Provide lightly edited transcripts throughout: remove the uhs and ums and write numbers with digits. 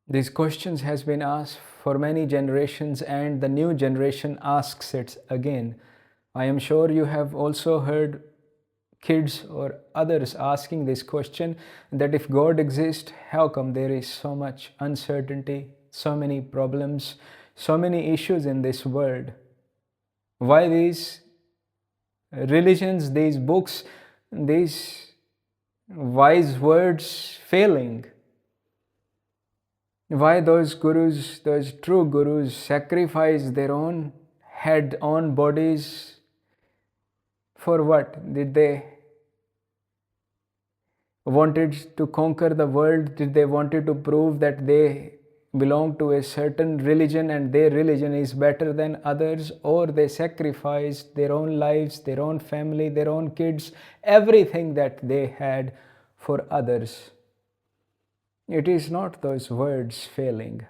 These questions has been asked for many generations, and the new generation asks it again. I am sure you have also heard kids or others asking this question, that if God exists, how come there is so much uncertainty, so many problems, so many issues in this world? Why these religions, these books, these wise words failing? Why those gurus, those true gurus, sacrifice their own head, own bodies? For what? Did they wanted to conquer the world? Did they wanted to prove that they belong to a certain religion and their religion is better than others? Or they sacrificed their own lives, their own family, their own kids, everything that they had for others? It is not those words failing.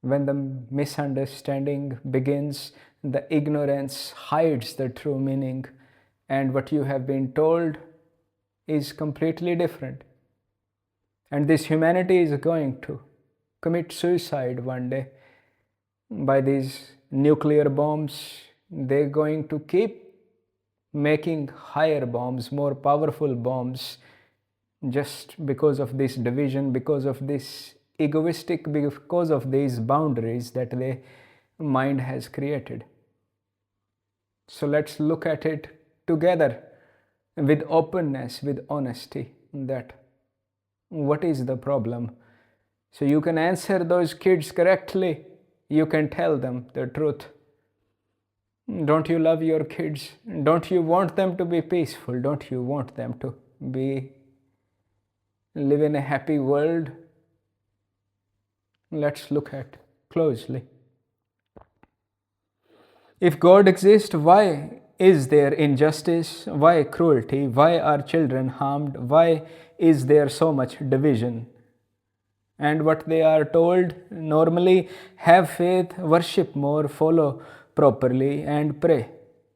When the misunderstanding begins, the ignorance hides the true meaning, and what you have been told is completely different. And this humanity is going to commit suicide one day by these nuclear bombs. They're going to keep making higher bombs, more powerful bombs, just because of this division, because of this egoistic, because of these boundaries that the mind has created. So let's look at it together with openness, with honesty, that what is the problem? So you can answer those kids correctly. You can tell them the truth. Don't you love your kids? Don't you want them to be peaceful? Don't you want them to live in a happy world? Let's look at closely. If God exists, why is there injustice? Why cruelty? Why are children harmed? Why is there so much division? And what they are told normally: have faith, worship more, follow properly, and pray.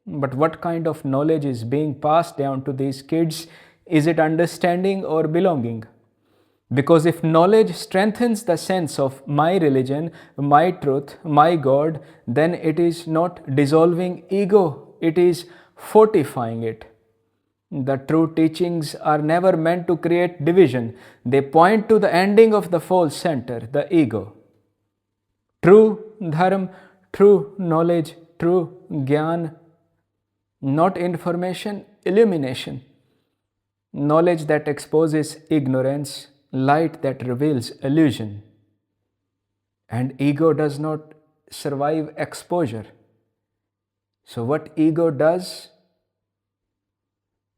But what kind of knowledge is being passed down to these kids? Is it understanding or belonging? Because if knowledge strengthens the sense of my religion, my truth, my God, then it is not dissolving ego, it is fortifying it. The true teachings are never meant to create division. They point to the ending of the false center, the ego. True dharma, true knowledge, true gyan, not information, illumination. Knowledge that exposes ignorance, light that reveals illusion. And ego does not survive exposure. So what ego does?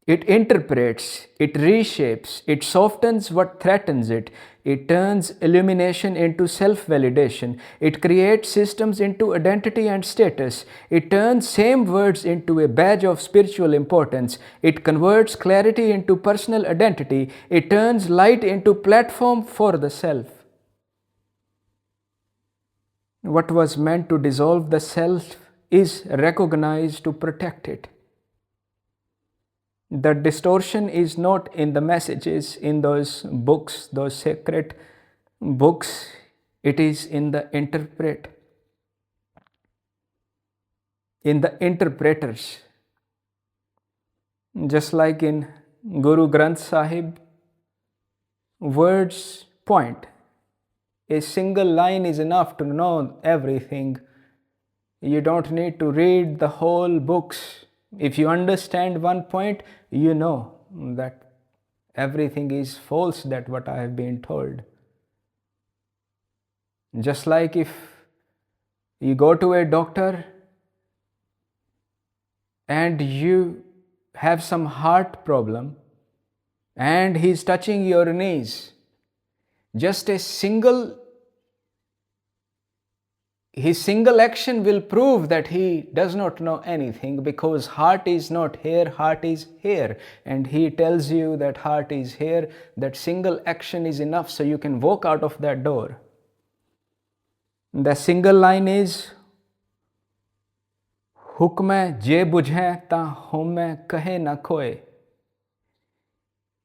It interprets, it reshapes, it softens what threatens it. It turns illumination into self-validation. It creates systems into identity and status. It turns same words into a badge of spiritual importance. It converts clarity into personal identity. It turns light into platform for the self. What was meant to dissolve the self is recognized to protect it. The distortion is not in the messages in those books, those sacred books. It is in the interpreters. Just like in Guru Granth Sahib, words point. A single line is enough to know everything. You don't need to read the whole books. If you understand one point, you know that everything is false, that what I have been told. Just like if you go to a doctor and you have some heart problem and he's touching your knees, just his single action will prove that he does not know anything, because heart is not here, heart is here. And he tells you that heart is here. That single action is enough so you can walk out of that door. The single line is, हुक्म जे बुझे ता होमे कहे न खोए.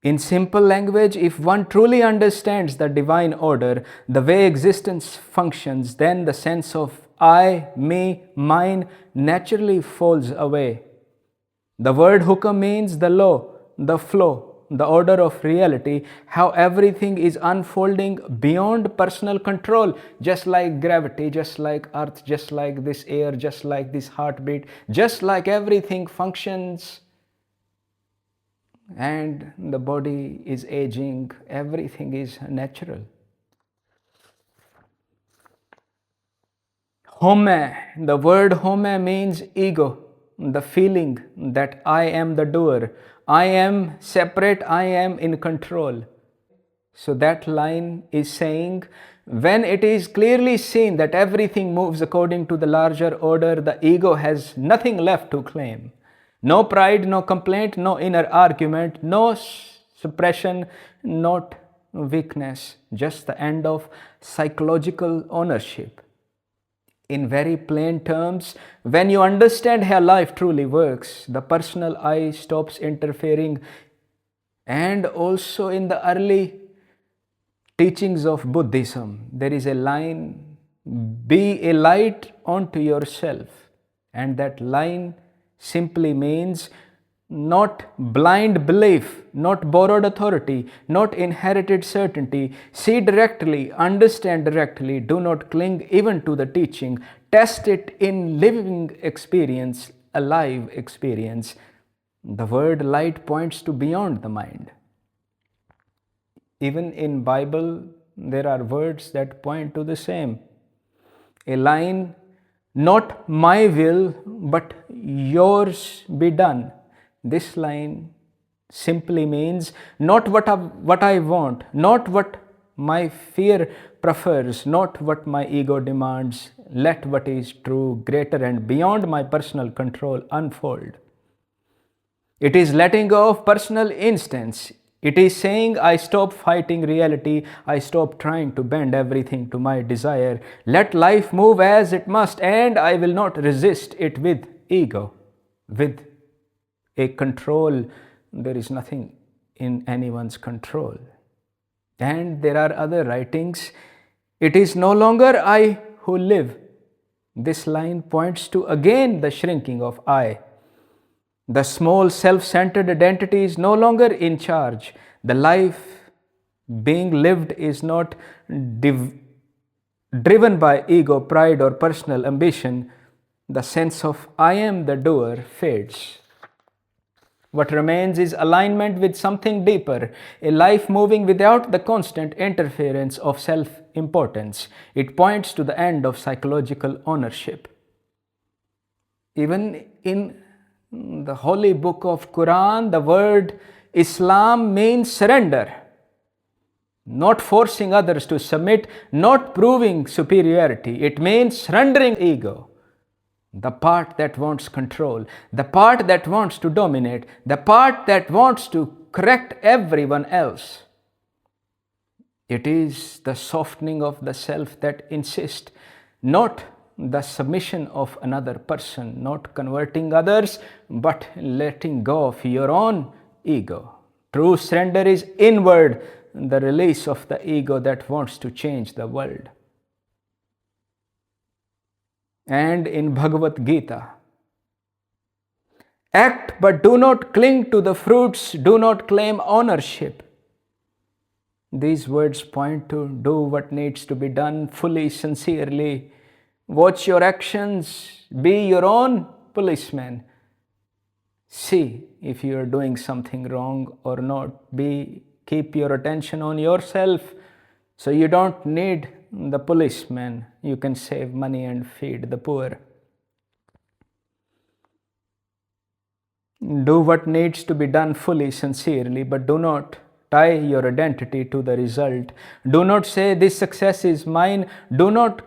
In simple language, if one truly understands the divine order, the way existence functions, then the sense of I, me, mine naturally falls away. The word hukam means the law, the flow, the order of reality, how everything is unfolding beyond personal control, just like gravity, just like earth, just like this air, just like this heartbeat, just like everything functions, and the body is aging, everything is natural. Home, the word home means ego, the feeling that I am the doer, I am separate, I am in control. So that line is saying, when it is clearly seen that everything moves according to the larger order, the ego has nothing left to claim. No pride, no complaint, no inner argument, no suppression, not weakness, just the end of psychological ownership. In very plain terms, when you understand how life truly works, the personal I stops interfering. And also in the early teachings of Buddhism, there is a line, be a light unto yourself. And that line simply means not blind belief, not borrowed authority, not inherited certainty. See directly, understand directly, do not cling even to the teaching. Test it in living experience, a live experience. The word light points to beyond the mind. Even in Bible, there are words that point to the same. A line, not my will, but yours be done. This line simply means not what I want, not what my fear prefers, not what my ego demands. Let what is true, greater and beyond my personal control unfold. It is letting go of personal instincts. It is saying, I stop fighting reality. I stop trying to bend everything to my desire. Let life move as it must, and I will not resist it with ego, with a control. There is nothing in anyone's control. And there are other writings. It is no longer I who live. This line points to again the shrinking of I. The small self-centered identity is no longer in charge. The life being lived is not driven by ego, pride, or personal ambition. The sense of I am the doer fades. What remains is alignment with something deeper, a life moving without the constant interference of self-importance. It points to the end of psychological ownership. Even in the holy book of Quran, the word Islam means surrender. Not forcing others to submit, not proving superiority. It means surrendering ego. The part that wants control, the part that wants to dominate, the part that wants to correct everyone else. It is the softening of the self that insists, not the submission of another person, not converting others, but letting go of your own ego. True surrender is inward, the release of the ego that wants to change the world. And in Bhagavad Gita, act but do not cling to the fruits, do not claim ownership. These words point to do what needs to be done fully, sincerely. Watch your actions, be your own policeman. See if you are doing something wrong or not. Keep your attention on yourself, so you don't need the policeman. You can save money and feed the poor. Do what needs to be done fully, sincerely, but do not tie your identity to the result. Do not say this success is mine. Do not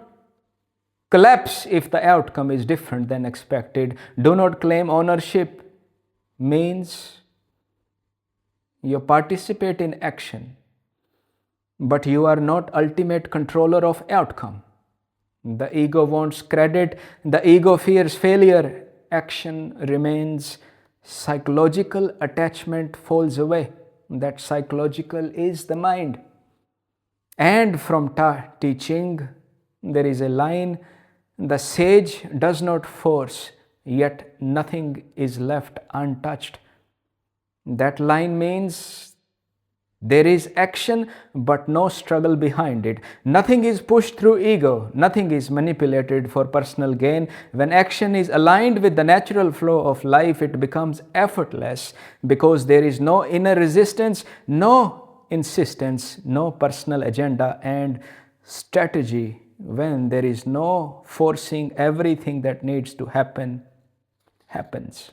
collapse if the outcome is different than expected. Do not claim ownership. Means you participate in action, but you are not ultimate controller of outcome. The ego wants credit. The ego fears failure. Action remains. Psychological attachment falls away. that psychological is the mind. And from teaching, there is a line: the sage does not force, yet nothing is left untouched. That line means there is action but no struggle behind it. Nothing is pushed through ego, nothing is manipulated for personal gain. When action is aligned with the natural flow of life, it becomes effortless because there is no inner resistance, no insistence, no personal agenda and strategy. When there is no forcing, everything that needs to happen happens.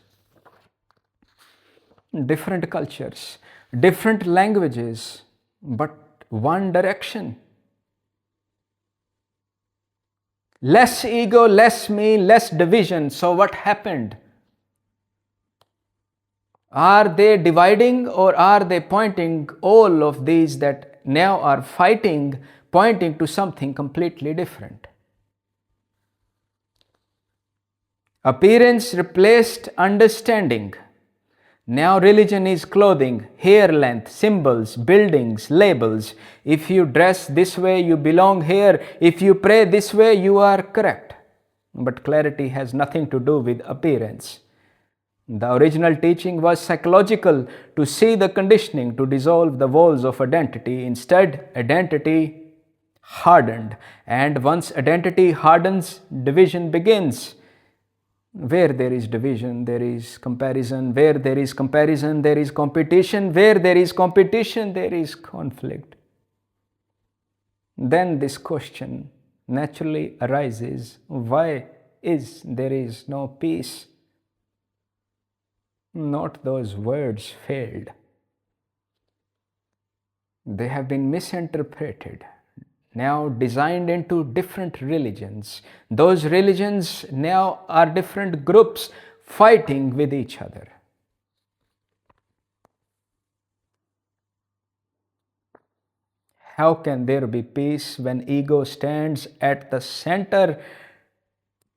Different cultures, different languages, but one direction. Less ego, less me, less division. So, what happened? Are they dividing or are they pointing? All of these that now are fighting, pointing to something completely different. Appearance replaced understanding. Now religion is clothing, hair length, symbols, buildings, labels. If you dress this way, you belong here. If you pray this way, you are correct. But clarity has nothing to do with appearance. The original teaching was psychological, to see the conditioning, to dissolve the walls of identity. Instead, identity hardened. And once identity hardens, division begins. Where there is division, there is comparison. Where there is comparison, there is competition. Where there is competition, there is conflict. Then this question naturally arises: why is there is no peace? Not those words failed. They have been misinterpreted, now designed into different religions. Those religions now are different groups fighting with each other. How can there be peace when ego stands at the center,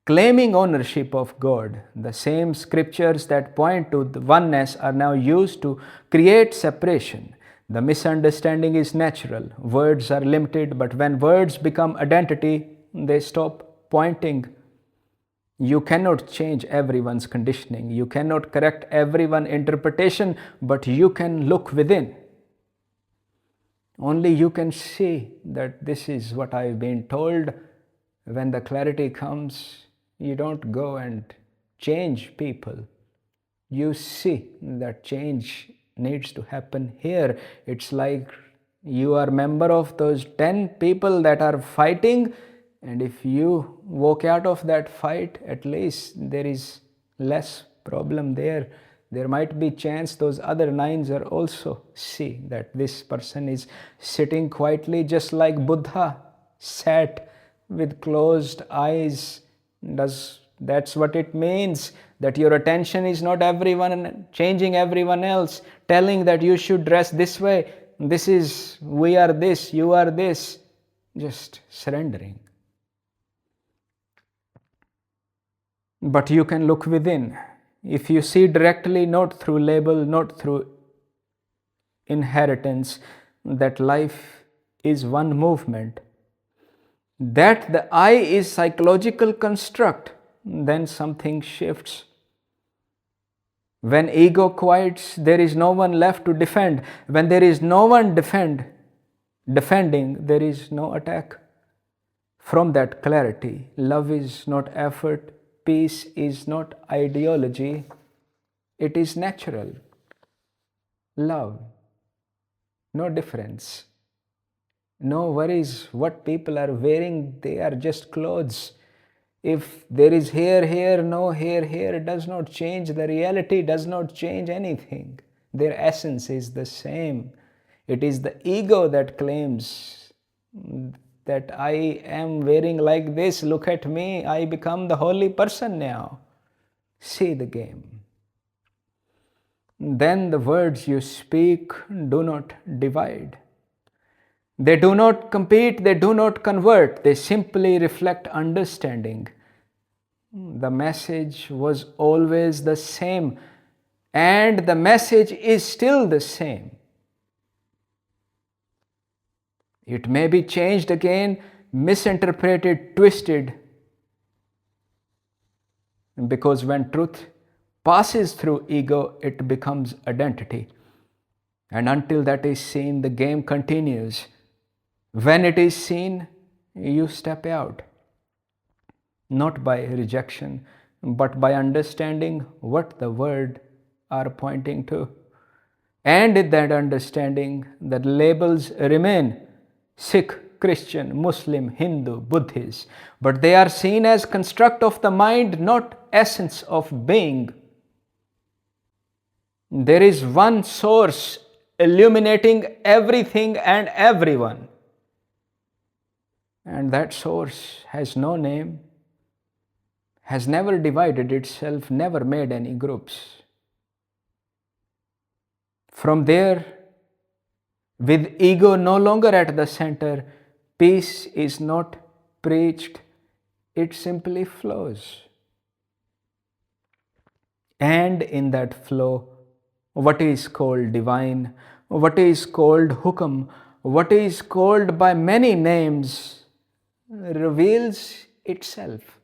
claiming ownership of God? The same scriptures that point to the oneness are now used to create separation. The misunderstanding is natural. Words are limited, but when words become identity, they stop pointing. You cannot change everyone's conditioning. You cannot correct everyone's interpretation, but you can look within. Only you can see that this is what I've been told. When the clarity comes, you don't go and change people. You see that change needs to happen here. It's like you are a member of those 10 people that are fighting, and if you walk out of that fight, at least there is less problem there. There might be chance those other 9s are also see that this person is sitting quietly, just like Buddha sat with closed eyes. That's what it means, that your attention is not everyone, changing everyone else, telling that you should dress this way, this is, we are this, you are this. Just surrendering. But you can look within. If you see directly, not through label, not through inheritance, that life is one movement, that the I is psychological construct, then something shifts. When ego quiets, there is no one left to defend. When there is no one defending, there is no attack. From that clarity, love is not effort, peace is not ideology, it is natural. Love, no difference, no worries what people are wearing, they are just clothes. If there is hair here, no hair here, it does not change. The reality does not change anything. Their essence is the same. It is the ego that claims that I am wearing like this, look at me, I become the holy person now. See the game. Then the words you speak do not divide. They do not compete, they do not convert, they simply reflect understanding. The message was always the same, and the message is still the same. It may be changed again, misinterpreted, twisted, because when truth passes through ego, it becomes identity. And until that is seen, the game continues. When it is seen, you step out, not by rejection, but by understanding what the word are pointing to. And in that understanding, the labels remain Sikh, Christian, Muslim, Hindu, Buddhist, but they are seen as construct of the mind, not essence of being. There is one source illuminating everything and everyone. And that source has no name, has never divided itself, never made any groups. From there, with ego no longer at the center, peace is not preached, it simply flows. And in that flow, what is called divine, what is called hukam, what is called by many names, reveals itself.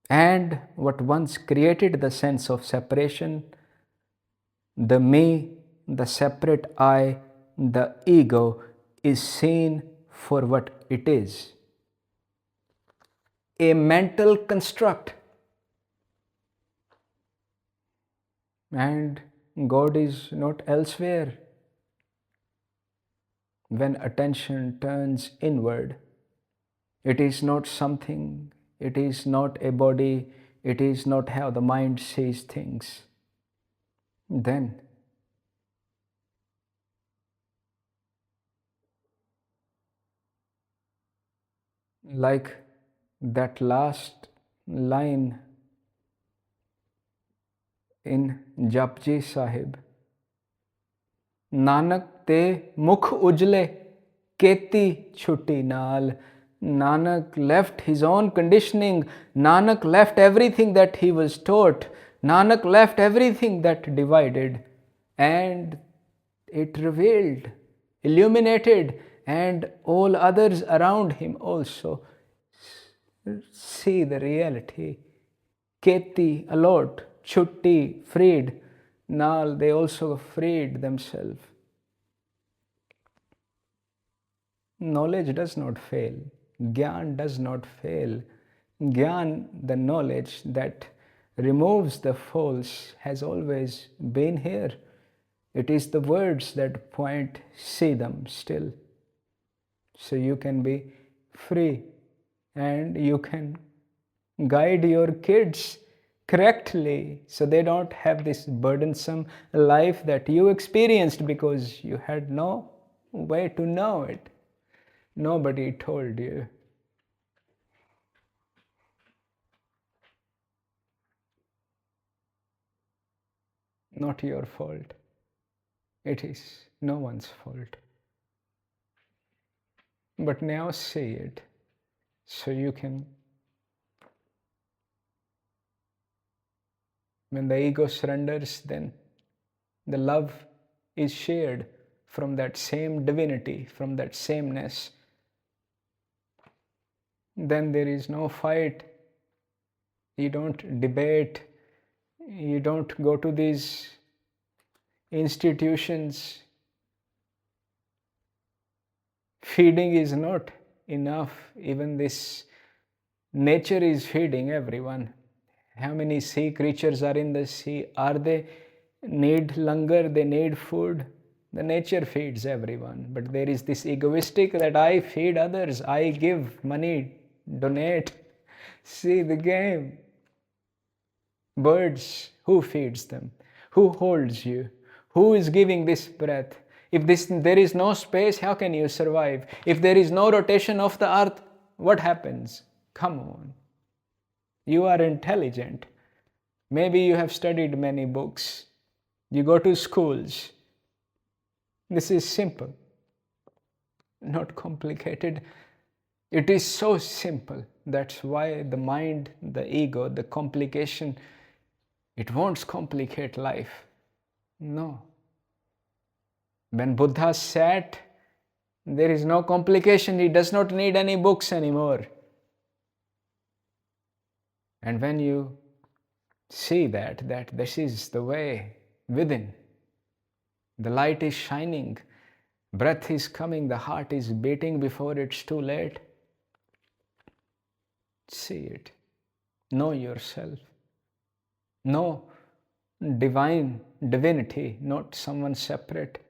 And what once created the sense of separation, the me, the separate I, the ego, is seen for what it is, a mental construct. And God is not elsewhere. When attention turns inward, it is not something, it is not a body, it is not how the mind sees things. Then like that last line in Japji Sahib, Nanak te mukh ujle keti chutti naal. Nanak left his own conditioning. Nanak left everything that he was taught. Nanak left everything that divided, and it revealed, illuminated, and all others around him also see the reality. Keti, allot, chutti, freed. Now they also freed themselves. Knowledge does not fail. Gyan does not fail. Gyan, the knowledge that removes the false, has always been here. It is the words that point, see them still. So you can be free and you can guide your kids correctly so they don't have this burdensome life that you experienced because you had no way to know it. Nobody told you. Not your fault. It is no one's fault. But now see it so you can. When the ego surrenders, then the love is shared from that same divinity, from that sameness. Then there is no fight. You don't debate. You don't go to these institutions. Feeding is not enough. Even this nature is feeding everyone. How many sea creatures are in the sea? Are they need langar? They need food. The nature feeds everyone. But there is this egoistic that I feed others. I give money, donate. See the game. Birds, who feeds them? Who holds you? Who is giving this breath? If there is no space, how can you survive? If there is no rotation of the earth, what happens? Come on. You are intelligent. Maybe you have studied many books. You go to schools. This is simple, not complicated. It is so simple. That's why the mind, the ego, the complication, it won't complicate life. No. When Buddha sat There is no complication. He does not need any books anymore. And when you see that this is the way within, the light is shining, breath is coming, the heart is beating before it's too late. See it. Know yourself. Know divinity, not someone separate.